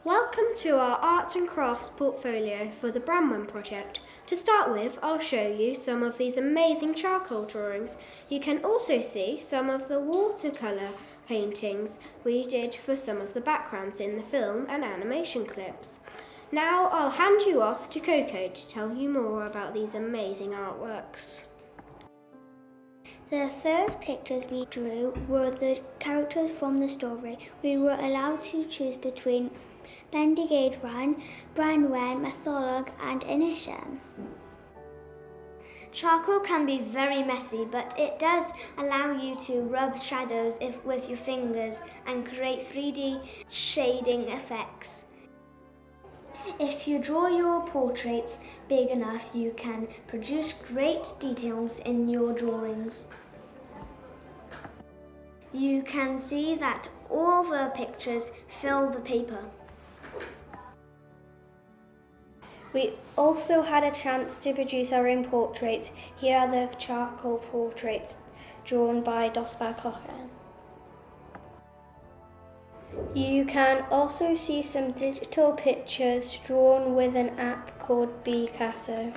Welcome to our Arts and Crafts portfolio for the Branwen project. To start with, I'll show you some of these amazing charcoal drawings. You can also see some of the watercolour paintings we did for some of the backgrounds in the film and animation clips. Now I'll hand you off to Coco to tell you more about these amazing artworks. The first pictures we drew were the characters from the story. We were allowed to choose between Bendigeidfran, Branwen, Matholwch and Ysgol. Charcoal can be very messy, but it does allow you to rub shadows with your fingers and create 3D shading effects. If you draw your portraits big enough, you can produce great details in your drawings. You can see that all the pictures fill the paper. We also had a chance to produce our own portraits. Here are the charcoal portraits drawn by Dosbarth Cochen. You can also see some digital pictures drawn with an app called Picasso.